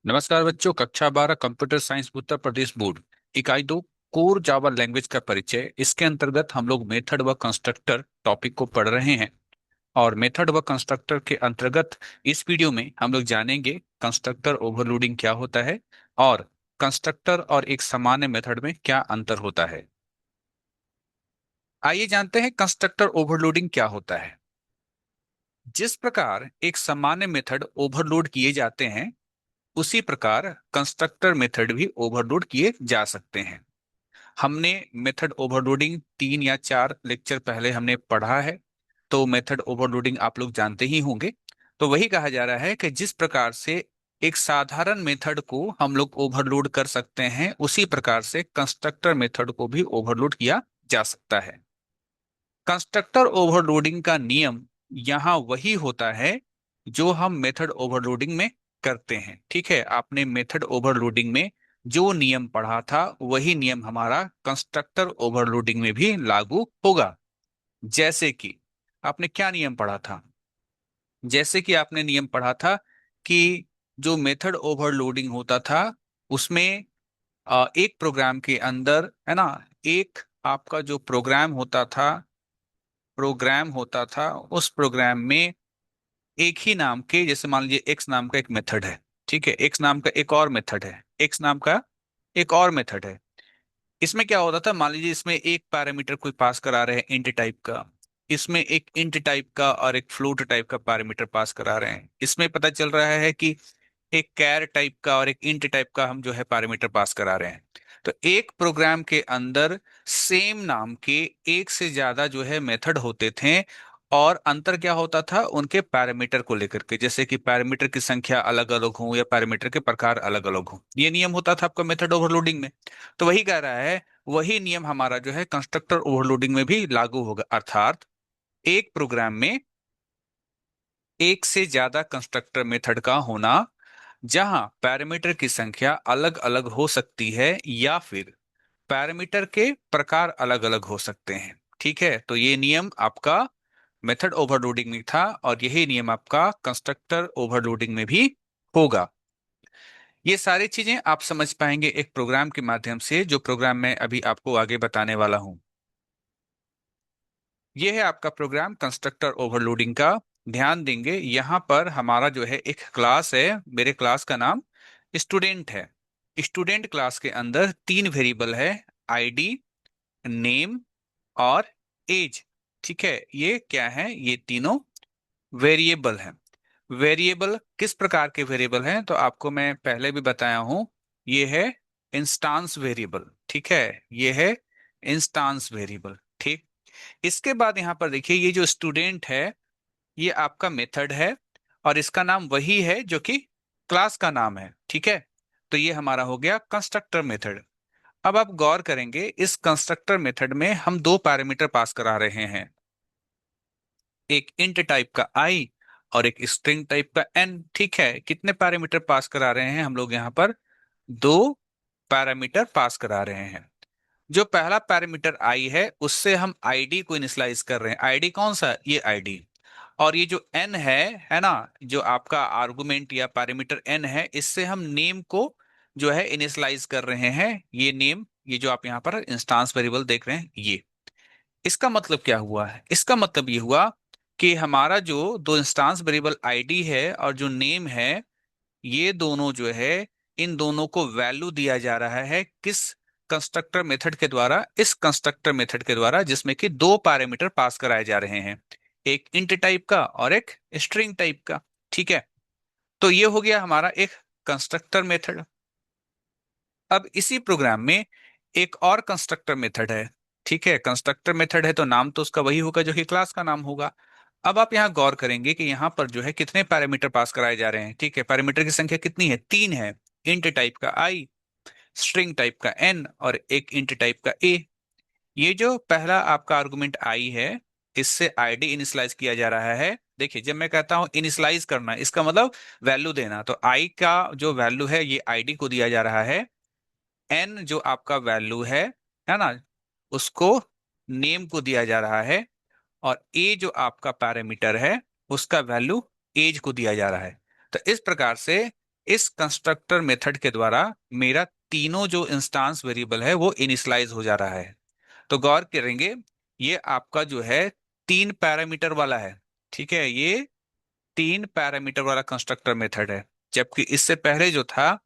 नमस्कार बच्चों। कक्षा 12 computer science Uttar Pradesh board इकाई 2 कोर जावा लैंग्वेज का परिचय। इसके अंतर्गत हम लोग मेथड व कंस्ट्रक्टर टॉपिक को पढ़ रहे हैं। और मेथड व कंस्ट्रक्टर के अंतर्गत इस वीडियो में हम लोग जानेंगे कंस्ट्रक्टर ओवरलोडिंग क्या होता है और कंस्ट्रक्टर और एक सामान्य मेथड में क्या अंतर होता है। आइए जानते हैं कंस्ट्रक्टर ओवरलोडिंग क्या होता है। जिस प्रकार एक सामान्य मेथड ओवरलोड किए जाते हैं, उसी प्रकार कंस्ट्रक्टर मेथड भी ओवरलोड किए जा सकते हैं। हमने मेथड ओवरलोडिंग 3 या 4 लेक्चर पहले हमने पढ़ा है, तो मेथड ओवरलोडिंग आप लोग जानते ही होंगे। तो वही कहा जा रहा है कि जिस प्रकार से एक साधारण मेथड को हम लोग ओवरलोड कर सकते हैं, उसी प्रकार से कंस्ट्रक्टर मेथड को भी ओवरलोड किया जा सकता है। कंस्ट्रक्टर ओवरलोडिंग का नियम यहाँ वही होता है जो हम मेथड ओवरलोडिंग में करते हैं। ठीक है, आपने मेथड ओवरलोडिंग में जो नियम पढ़ा था, वही नियम हमारा कंस्ट्रक्टर ओवरलोडिंग में भी लागू होगा। जैसे कि आपने क्या नियम पढ़ा था? जैसे कि आपने नियम पढ़ा था कि जो मेथड ओवरलोडिंग होता था, उसमें एक प्रोग्राम के अंदर, है ना, एक आपका जो प्रोग्राम होता था, उस प्रोग्राम में एक ही नाम के, जैसे मान लीजिए एक्स नाम का एक मेथड है। ठीक है, एक्स नाम का एक और मेथड है, एक्स नाम का एक और मेथड है। इसमें क्या होता था, मान लीजिए इसमें एक पैरामीटर कोई पास करा रहे हैं इंट टाइप का, इसमें एक इंट टाइप का और एक फ्लोट टाइप का पैरामीटर पास करा रहे हैं। इसमें पता चल रहा है कि एक कैर टाइप का और एक इंट टाइप का हम जो है पैरामीटर पास करा रहे हैं। तो एक प्रोग्राम के अंदर सेम नाम के एक से ज्यादा जो है मेथड होते थे, और अंतर क्या होता था उनके पैरामीटर को लेकर के, जैसे कि पैरामीटर की संख्या अलग अलग हो या पैरामीटर के प्रकार अलग अलग हो। ये नियम होता था आपका मेथड ओवरलोडिंग में। तो वही कह रहा है, वही नियम हमारा जो है कंस्ट्रक्टर ओवरलोडिंग में भी लागू होगा। अर्थात एक प्रोग्राम में एक से ज्यादा कंस्ट्रक्टर मेथड का होना, जहां पैरामीटर की संख्या अलग अलग हो सकती है या फिर पैरामीटर के प्रकार अलग अलग हो सकते हैं। ठीक है, तो ये नियम आपका मेथड ओवरलोडिंग में था और यही नियम आपका कंस्ट्रक्टर ओवरलोडिंग में भी होगा। ये सारी चीजें आप समझ पाएंगे एक प्रोग्राम के माध्यम से, जो प्रोग्राम मैं अभी आपको आगे बताने वाला हूं। ये है आपका प्रोग्राम कंस्ट्रक्टर ओवरलोडिंग का। ध्यान देंगे, यहाँ पर हमारा जो है एक क्लास है। मेरे क्लास का नाम स्टूडेंट है। स्टूडेंट क्लास के अंदर 3 वेरिएबल है, आईडी, नेम और एज। ठीक है, ये क्या है? ये तीनों वेरिएबल हैं। वेरिएबल किस प्रकार के वेरिएबल हैं, तो आपको मैं पहले भी बताया हूं। ये है इंस्टांस वेरिएबल। ठीक है, ये है इंस्टांस वेरिएबल। ठीक, इसके बाद यहां पर देखिए, ये जो स्टूडेंट है, ये आपका मेथड है और इसका नाम वही है जो कि क्लास का नाम है। ठीक है, तो ये हमारा हो गया कंस्ट्रक्टर मेथड। अब आप गौर करेंगे, इस कंस्ट्रक्टर मेथड में हम 2 पैरामीटर पास करा रहे हैं, एक इंट टाइप का आई और एक स्ट्रिंग टाइप का एन। ठीक है, कितने पैरामीटर पास करा रहे हैं हम लोग यहाँ पर? 2 पैरामीटर पास करा रहे हैं। जो पहला पैरामीटर आई है, उससे हम आईडी को इनिशियलाइज कर रहे हैं। आईडी कौन सा? ये आईडी। और ये जो एन है ना, जो आपका आर्गुमेंट या पैरामीटर एन है, इससे हम नेम को जो है इनिशियलाइज कर रहे हैं। ये नेम, ये जो आप यहाँ पर इंस्टांस वेरिएबल देख रहे हैं, ये इसका मतलब क्या हुआ है? इसका मतलब ये हुआ कि हमारा जो दो इंस्टांस वेरिएबल आईडी है और जो नेम है, ये दोनों जो है, इन दोनों को वैल्यू दिया जा रहा है किस कंस्ट्रक्टर मेथड के द्वारा? इस कंस्ट्रक्टर मेथड के द्वारा, जिसमें कि 2 पैरामीटर पास कराए जा रहे हैं, एक इंट टाइप का और एक स्ट्रिंग टाइप का। ठीक है, तो ये हो गया हमारा एक कंस्ट्रक्टर मेथड। अब इसी प्रोग्राम में एक और कंस्ट्रक्टर मेथड है। ठीक है, कंस्ट्रक्टर मेथड है तो नाम तो उसका वही होगा जो कि क्लास का नाम होगा। अब आप यहाँ गौर करेंगे कि यहाँ पर जो है कितने पैरामीटर पास कराए जा रहे हैं। ठीक है, पैरामीटर की संख्या कितनी है? 3 है। इंट टाइप का आई, स्ट्रिंग टाइप का एन और एक इंट टाइप का ए। ये जो पहला आपका आर्गुमेंट आई है, इससे आईडी इनिशियलाइज किया जा रहा है। देखिए, जब मैं कहता हूं इनिशियलाइज करना, इसका मतलब वैल्यू देना, तो आई का जो वैल्यू है ये आईडी को दिया जा रहा है। एन जो आपका वैल्यू है ना, उसको नेम को दिया जा रहा है। और ए जो आपका पैरामीटर है, उसका वैल्यू एज को दिया जा रहा है। तो इस प्रकार से इस कंस्ट्रक्टर मेथड के द्वारा मेरा तीनों जो इंस्टांस वेरिएबल है वो इनिशियलाइज हो जा रहा है। तो गौर करेंगे, ये आपका जो है 3 पैरामीटर वाला है। ठीक है, ये 3 पैरामीटर वाला कंस्ट्रक्टर मेथड है, जबकि इससे पहले जो था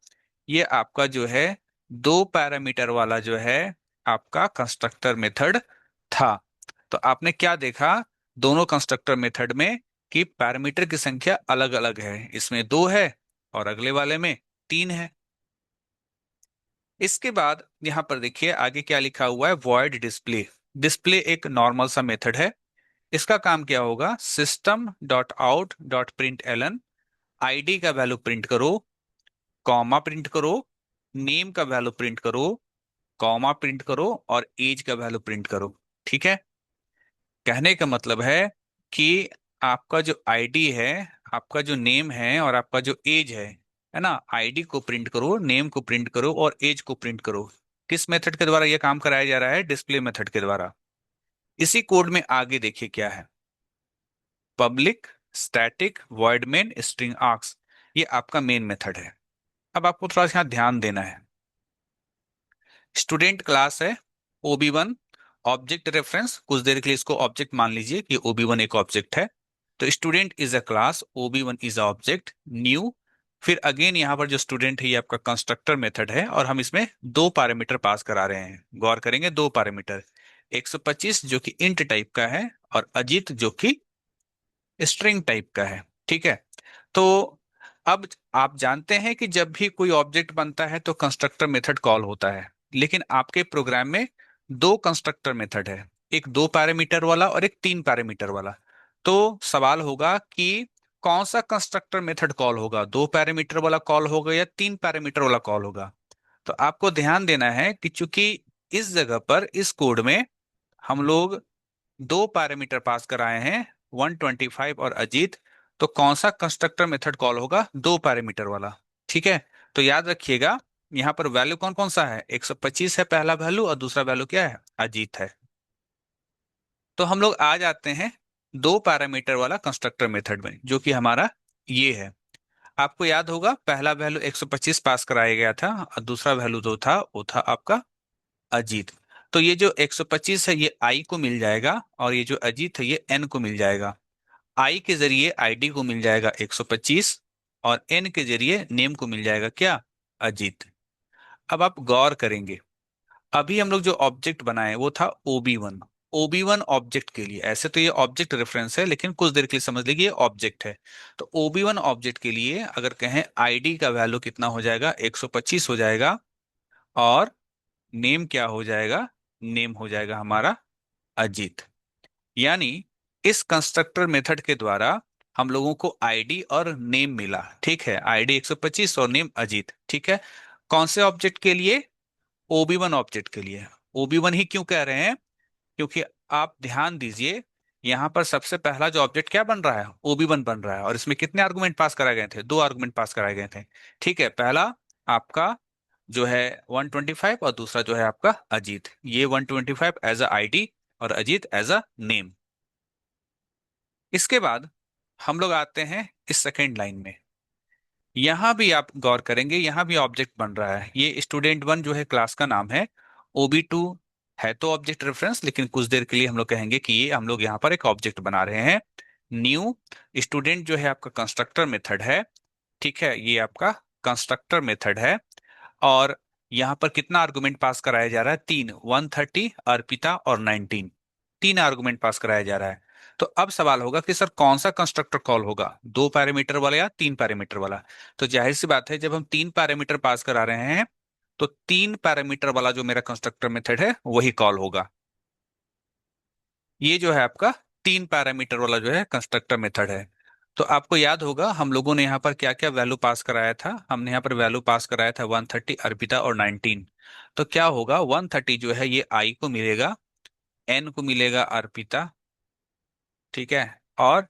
ये आपका जो है 2 पैरामीटर वाला जो है आपका कंस्ट्रक्टर मेथड था। तो आपने क्या देखा दोनों कंस्ट्रक्टर मेथड में कि पैरामीटर की संख्या अलग अलग है, इसमें 2 है और अगले वाले में 3 है। इसके बाद यहां पर देखिए आगे क्या लिखा हुआ है, वॉइड डिस्प्ले। डिस्प्ले एक नॉर्मल सा मेथड है। इसका काम क्या होगा, system dot out dot println, ID का वैल्यू प्रिंट करो, कॉमा प्रिंट करो, नेम का वैल्यू प्रिंट करो, कॉमा प्रिंट करो और एज का वैल्यू प्रिंट करो। ठीक है, कहने का मतलब है कि आपका जो आईडी है, आपका जो नेम है और आपका जो एज है ना, आईडी को प्रिंट करो, नेम को प्रिंट करो और एज को प्रिंट करो। किस मेथड के द्वारा यह काम कराया जा रहा है, डिस्प्ले मेथड के द्वारा। इसी कोड में आगे देखिए क्या है, public static void main string arcs, ये आपका मेन मेथड है। अब आपको थोड़ा सा यहाँ ध्यान देना है। स्टूडेंट क्लास है, OB1 ऑब्जेक्ट रेफरेंस, कुछ देर के लिए इसको ऑब्जेक्ट मान लीजिए कि OB1 एक ऑब्जेक्ट है। तो student is a class, OB1 is a object new. फिर अगेन यहाँ पर जो स्टूडेंट है ये आपका कंस्ट्रक्टर मेथड है और हम इसमें 2 पैरामीटर पास करा रहे हैं। गौर करेंगे 2 पैरामीटर, 125 जो कि इंट टाइप का है और अजीत जो कि स्ट्रिंग टाइप का है। ठीक है, तो अब आप जानते हैं कि जब भी कोई ऑब्जेक्ट बनता है तो कंस्ट्रक्टर मेथड कॉल होता है, लेकिन आपके प्रोग्राम में 2 कंस्ट्रक्टर मेथड है, एक 2 पैरामीटर वाला और एक 3 पैरामीटर वाला। तो सवाल होगा कि कौन सा कंस्ट्रक्टर मेथड कॉल होगा, 2 पैरामीटर वाला कॉल होगा या 3 पैरामीटर वाला कॉल होगा। तो आपको ध्यान देना है कि चूंकि इस जगह पर इस कोड में हम लोग 2 पैरामीटर पास कराए हैं, 125 और अजीत, तो कौन सा कंस्ट्रक्टर मेथड कॉल होगा, 2 पैरामीटर वाला। ठीक है, तो याद रखिएगा यहाँ पर वैल्यू कौन कौन सा है, 125 है पहला वैल्यू और दूसरा वैल्यू क्या है, अजीत है। तो हम लोग आ जाते हैं 2 पैरामीटर वाला कंस्ट्रक्टर मेथड में, जो कि हमारा ये है। आपको याद होगा पहला वैल्यू 125 पास कराया गया था और दूसरा वैल्यू जो था वो था आपका अजीत। तो ये जो 125 है ये आई को मिल जाएगा और ये जो अजीत है ये एन को मिल जाएगा। आई के जरिए आईडी को मिल जाएगा 125 और एन के जरिए नेम को मिल जाएगा क्या, अजीत। अब आप गौर करेंगे, अभी हम लोग जो ऑब्जेक्ट बनाए वो था OB1। OB1 ऑब्जेक्ट के लिए, ऐसे तो ये ऑब्जेक्ट रेफरेंस है लेकिन कुछ देर के लिए समझ लीजिए ये ऑब्जेक्ट है। तो OB1 ऑब्जेक्ट के लिए अगर कहें आईडी का वैल्यू कितना हो जाएगा, 125 हो जाएगा और नेम क्या हो जाएगा, नेम हो जाएगा हमारा अजीत। यानी इस कंस्ट्रक्टर मेथड के द्वारा हम लोगों को आईडी और नेम मिला। ठीक है, आईडी 125 और नेम अजीत। ठीक है, कौन से ऑब्जेक्ट के लिए, OB1 ऑब्जेक्ट के लिए। OB1 ही क्यों कह रहे हैं, क्योंकि आप ध्यान दीजिए यहां पर सबसे पहला जो ऑब्जेक्ट क्या बन रहा है, OB1 बन रहा है और इसमें कितने आर्गुमेंट पास कराए गए थे, 2 आर्गुमेंट पास कराए गए थे। ठीक है, पहला आपका जो है 125 और दूसरा जो है आपका अजीत। ये 125 एज अ आईडी और अजीत एज अ नेम। इसके बाद हम लोग आते हैं इस सेकेंड लाइन में। यहां भी आप गौर करेंगे, यहां भी ऑब्जेक्ट बन रहा है। ये स्टूडेंट 1 जो है क्लास का नाम है, OB2 है तो ऑब्जेक्ट रेफरेंस, लेकिन कुछ देर के लिए हम लोग कहेंगे कि ये हम लोग यहाँ पर एक ऑब्जेक्ट बना रहे हैं। न्यू स्टूडेंट जो है आपका कंस्ट्रक्टर मेथड है। ठीक है, ये आपका कंस्ट्रक्टर मेथड है और यहाँ पर कितना आर्गुमेंट पास कराया जा रहा है, 3, 130 अर्पिता और 19, 3 आर्गुमेंट पास कराया जा रहा है। तो अब सवाल होगा कि सर कौन सा कंस्ट्रक्टर कॉल होगा, 2 पैरामीटर वाला या 3 पैरामीटर वाला। तो जाहिर सी बात है जब हम 3 पैरामीटर पास करा रहे हैं तो 3 पैरामीटर वाला जो मेरा कंस्ट्रक्टर मेथड है वही कॉल होगा। ये जो है आपका 3 पैरामीटर वाला जो है कंस्ट्रक्टर मेथड है। तो आपको याद होगा हम लोगों ने यहाँ पर क्या क्या वैल्यू पास कराया था, हमने यहाँ पर वैल्यू पास कराया था 130 अर्पिता और 19। तो क्या होगा, 130 जो है ये आई को मिलेगा, एन को मिलेगा अर्पिता, ठीक है, और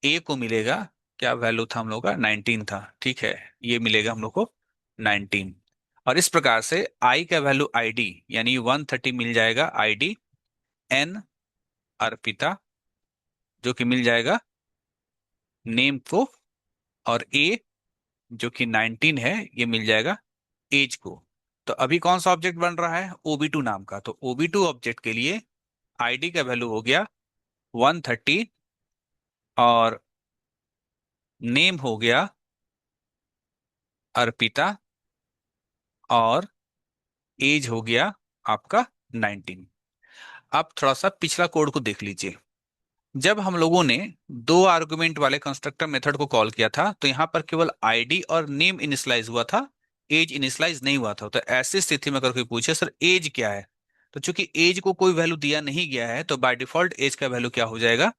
ए को मिलेगा, क्या वैल्यू था हम लोग का, 19 था। ठीक है, ये मिलेगा हम लोग को 19। और इस प्रकार से आई का वैल्यू आईडी यानी 130 मिल जाएगा आईडी, एन अर्पिता जो कि मिल जाएगा नेम को, और ए जो कि 19 है, ये मिल जाएगा एज को। तो अभी कौन सा ऑब्जेक्ट बन रहा है, OB2 नाम का। तो OB2 ऑब्जेक्ट के लिए आईडी का वैल्यू हो गया 130, और नेम हो गया अर्पिता, और एज हो गया आपका 19। आप थोड़ा सा पिछला कोड को देख लीजिए। जब हम लोगों ने दो आर्गुमेंट वाले कंस्ट्रक्टर मेथड को कॉल किया था, तो यहां पर केवल आईडी और नेम इनिशियलाइज हुआ था, एज इनिशियलाइज नहीं हुआ था। तो ऐसी स्थिति में अगर कोई पूछे सर एज क्या है, तो चूंकि एज को कोई वैल्यू दिया नहीं गया है, तो बाय डिफॉल्ट एज का वैल्यू क्या हो जाएगा,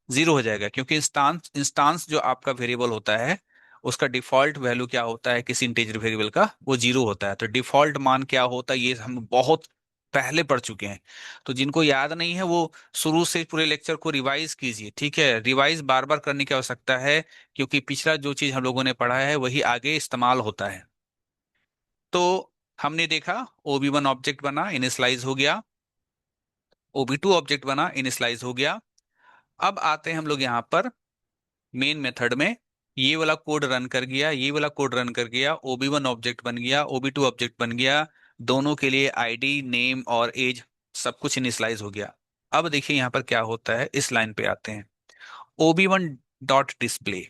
0 हो जाएगा। क्योंकि इंस्टांस इंस्टांस जो आपका वेरिएबल होता है, उसका डिफॉल्ट वैल्यू क्या होता है किसी इंटीजर वेरिएबल का, वो 0 होता है। तो डिफॉल्ट मान क्या होता है ये हम बहुत पहले पढ़ चुके हैं। तो जिनको याद नहीं है वो शुरू से पूरे लेक्चर को रिवाइज कीजिए, ठीक है। रिवाइज बार बार करने की आवश्यकता है, क्योंकि पिछला जो चीज हम लोगों ने पढ़ा है वही आगे इस्तेमाल होता है। तो हमने देखा OB1 ऑब्जेक्ट बना, इनिशियलाइज हो गया, OB2 ऑब्जेक्ट बना, इनिशियलाइज हो गया। अब आते हैं हम लोग यहाँ पर मेन मेथड में। ये वाला कोड रन कर गया, ये वाला कोड रन कर गया, OB1 ऑब्जेक्ट बन गया, OB2 ऑब्जेक्ट बन गया। दोनों के लिए आईडी, नेम और एज सब कुछ इनिशियलाइज हो गया। अब देखिए यहाँ पर क्या होता है, इस लाइन पे आते हैं। OB1 डॉट डिस्प्ले,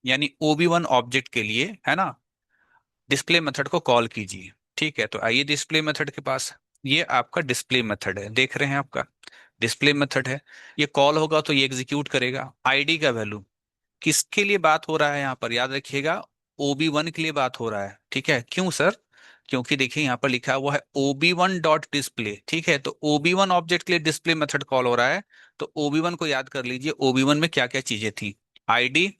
यानी OB1 ऑब्जेक्ट के लिए है ना, डिस्प्ले मेथड को कॉल कीजिए। ठीक है, तो आइए डिस्प्ले मेथड के पास। ये आपका डिस्प्ले मेथड है, देख रहे हैं आपका डिस्प्ले मेथड है। ये कॉल होगा तो ये एग्जीक्यूट करेगा। आईडी का वैल्यू किसके लिए बात हो रहा है यहाँ पर, याद रखिएगा OB1 के लिए बात हो रहा है। ठीक है, क्यों सर, क्योंकि देखिए यहाँ पर लिखा हुआ है OB1 डॉट डिस्प्ले। ठीक है, तो OB1 ऑब्जेक्ट के लिए डिस्प्ले मेथड कॉल हो रहा है। तो OB1 को याद कर लीजिए, OB1 में क्या क्या चीजें थी, आईडी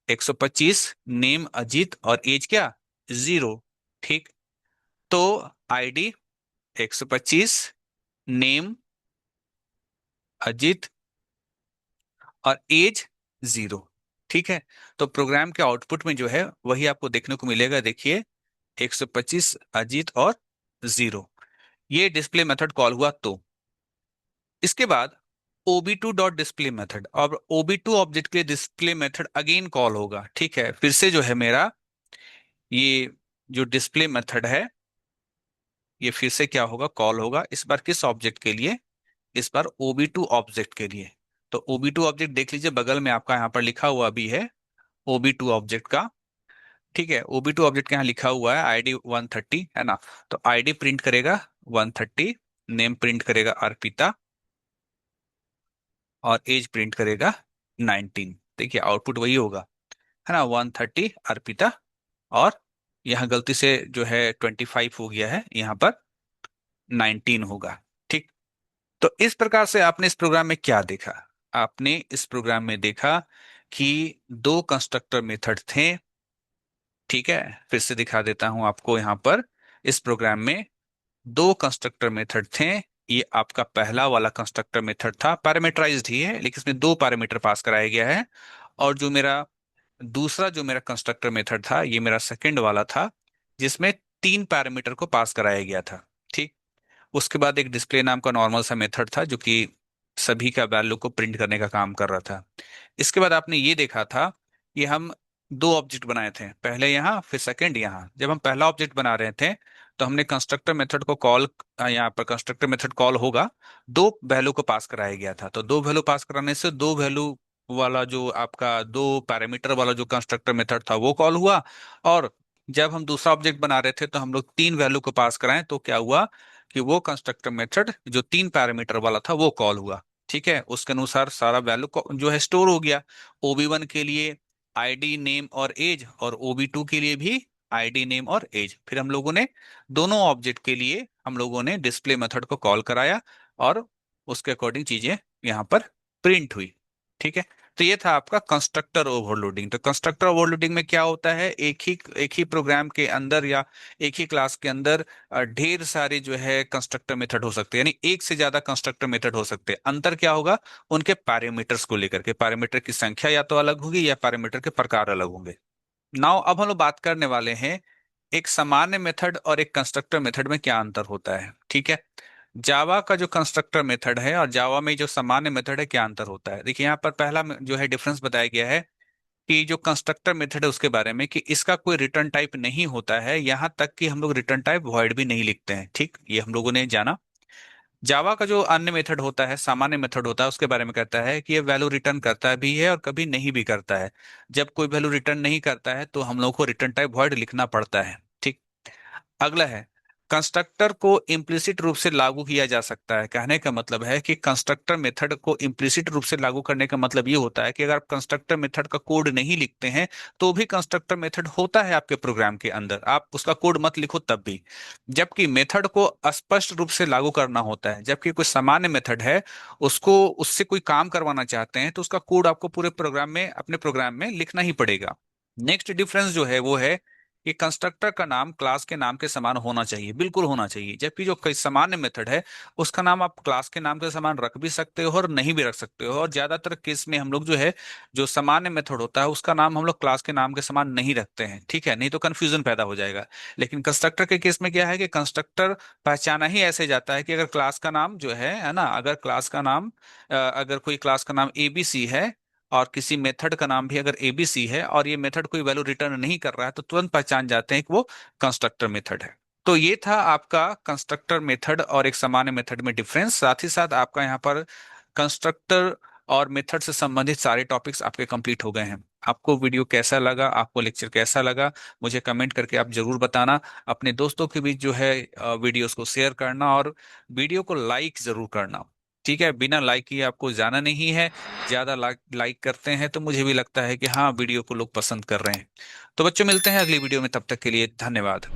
125, नेम अजीत, और एज क्या, 0। ठीक, तो आईडी 125, नेम अजीत, और एज 0। ठीक है, तो प्रोग्राम के आउटपुट में जो है वही आपको देखने को मिलेगा। देखिए 125, अजीत और 0, ये डिस्प्ले मेथड कॉल हुआ। तो इसके बाद OB2 डॉट डिस्प्ले मेथड, और OB2 ऑब्जेक्ट के लिए डिस्प्ले मेथड अगेन कॉल होगा। ठीक है, फिर से जो है मेरा ये जो डिस्प्ले मेथड है, ये फिर से क्या होगा, कॉल होगा। इस बार किस ऑब्जेक्ट के लिए, इस बार OB2 ऑब्जेक्ट के लिए। तो OB2 ऑब्जेक्ट देख लीजिए, बगल में आपका यहाँ पर लिखा हुआ भी है OB2 ऑब्जेक्ट का। ठीक है, OB2 ऑब्जेक्ट के यहाँ लिखा हुआ है आईडी 130, है ना। तो आईडी प्रिंट करेगा 130, नेम प्रिंट करेगा अर्पिता, और एज प्रिंट करेगा 19। देखिए आउटपुट वही होगा, है ना, 130 अर्पिता, और यहाँ गलती से जो है 25 हो गया है, यहाँ पर 19 होगा। ठीक, तो इस प्रकार से आपने इस प्रोग्राम में क्या देखा, आपने इस प्रोग्राम में देखा कि दो कंस्ट्रक्टर मेथड थे। ठीक है, फिर से दिखा देता हूं आपको, यहाँ पर इस प्रोग्राम में दो कंस्ट्रक्टर मेथड थे। ये आपका पहला वाला कंस्ट्रक्टर मेथड था, पैरामीटराइज्ड ही है, लेकिन इसमें दो पैरामीटर पास कराया गया है। और जो मेरा दूसरा जो मेरा कंस्ट्रक्टर मेथड था, ये मेरा सेकंड वाला था, जिसमें तीन पैरामीटर को पास कराया गया था। ठीक, उसके बाद एक डिस्प्ले नाम का नॉर्मल सा मेथड था, जो कि सभी का वैल्यू को प्रिंट करने का काम कर रहा था। इसके बाद आपने ये देखा था कि हम दो ऑब्जेक्ट बनाए थे, पहले यहाँ फिर सेकंड यहाँ। जब हम पहला ऑब्जेक्ट बना रहे थे, तो हमने कंस्ट्रक्टर मेथड को कॉल, यहाँ पर कंस्ट्रक्टर मेथड कॉल होगा, दो वैल्यू को पास कराया गया था। तो दो वैल्यू पास कराने से दो वैल्यू वाला जो आपका दो पैरामीटर वाला जो कंस्ट्रक्टर मेथड था वो कॉल हुआ। और जब हम दूसरा ऑब्जेक्ट बना रहे थे, तो हम लोग तीन वैल्यू को पास कराएं, तो क्या हुआ कि वो कंस्ट्रक्टर मेथड जो तीन पैरामीटर वाला था वो कॉल हुआ। ठीक है, उसके अनुसार सारा वैल्यू जो है स्टोर हो गया। OB1 के लिए आईडी, नेम और एज, और OB2 के लिए भी आईडी, नेम और एज। फिर हम लोगों ने दोनों ऑब्जेक्ट के लिए हम लोगों ने डिस्प्ले मेथड को कॉल कराया, और उसके अकॉर्डिंग चीजें यहाँ पर प्रिंट हुई। ठीक है, तो ये था आपका कंस्ट्रक्टर ओवरलोडिंग। तो कंस्ट्रक्टर ओवरलोडिंग में क्या होता है, एक ही प्रोग्राम के अंदर या एक ही क्लास के अंदर ढेर सारे जो है कंस्ट्रक्टर मेथड हो सकते हैं, यानी एक से ज्यादा कंस्ट्रक्टर मेथड हो सकते हैं। अंतर क्या होगा, उनके पैरामीटर्स को लेकर के, पैरामीटर की संख्या या तो अलग होगी, या पैरामीटर के प्रकार अलग होंगे। नाउ अब हम लोग बात करने वाले हैं एक सामान्य मेथड और एक कंस्ट्रक्टर मेथड में क्या अंतर होता है। ठीक है, जावा का जो कंस्ट्रक्टर मेथड है और जावा में जो सामान्य मेथड है, क्या अंतर होता है। देखिए यहाँ पर पहला जो है डिफरेंस बताया गया है कि जो कंस्ट्रक्टर मेथड है उसके बारे में, कि इसका कोई रिटर्न टाइप नहीं होता है, यहाँ तक कि हम लोग रिटर्न टाइप वॉइड भी नहीं लिखते हैं। ठीक, ये हम लोगों ने जाना। जावा का जो अन्य मेथड होता है, सामान्य मेथड होता है, उसके बारे में कहता है कि ये वैल्यू रिटर्न करता भी है और कभी नहीं भी करता है। जब कोई वैल्यू रिटर्न नहीं करता है तो हम लोग को रिटर्न टाइप वॉइड लिखना पड़ता है। ठीक। अगला है, कंस्ट्रक्टर को इम्प्लिसिट रूप से लागू किया जा सकता है। कहने का मतलब है कि कंस्ट्रक्टर मेथड को इम्प्लिसिट रूप से लागू करने का मतलब ये होता है कि अगर आप कंस्ट्रक्टर मेथड का कोड नहीं लिखते हैं तो भी कंस्ट्रक्टर मेथड होता है आपके प्रोग्राम के अंदर, आप उसका कोड मत लिखो तब भी। जबकि मेथड को स्पष्ट रूप से लागू करना होता है, जबकि कोई सामान्य मेथड है, उसको उससे कोई काम करवाना चाहते हैं तो उसका कोड आपको पूरे प्रोग्राम में, अपने प्रोग्राम में लिखना ही पड़ेगा। नेक्स्ट डिफरेंस जो है वो है कि कंस्ट्रक्टर का नाम क्लास के नाम के समान होना चाहिए, बिल्कुल होना चाहिए। जबकि जो कई सामान्य मेथड है उसका नाम आप क्लास के नाम के समान रख भी सकते हो और नहीं भी रख सकते हो, और ज्यादातर केस में हम लोग जो है, जो सामान्य मेथड होता है उसका नाम हम लोग क्लास के नाम के समान नहीं रखते हैं। ठीक है, नहीं तो कंफ्यूजन पैदा हो जाएगा। लेकिन कंस्ट्रक्टर के केस में क्या है कि कंस्ट्रक्टर पहचाना ही ऐसे जाता है कि अगर क्लास का नाम जो है ना, अगर क्लास का नाम अगर कोई क्लास का नाम एबीसी है और किसी मेथड का नाम भी अगर एबीसी है और ये मेथड कोई वैल्यू रिटर्न नहीं कर रहा है, तो तुरंत पहचान जाते हैं कि वो कंस्ट्रक्टर मेथड है। तो ये था आपका कंस्ट्रक्टर मेथड और एक सामान्य मेथड में डिफरेंस। साथ ही साथ आपका यहाँ पर कंस्ट्रक्टर और मेथड से संबंधित सारे टॉपिक्स आपके कंप्लीट हो गए हैं। आपको वीडियो कैसा लगा, आपको लेक्चर कैसा लगा, मुझे कमेंट करके आप जरूर बताना। अपने दोस्तों के बीच जो है वीडियोस को शेयर करना और वीडियो को लाइक जरूर करना। ठीक है, बिना लाइक किए आपको जाना नहीं है। ज्यादा लाइक लाइक करते हैं तो मुझे भी लगता है कि हाँ, वीडियो को लोग पसंद कर रहे हैं। तो बच्चों, मिलते हैं अगली वीडियो में, तब तक के लिए धन्यवाद।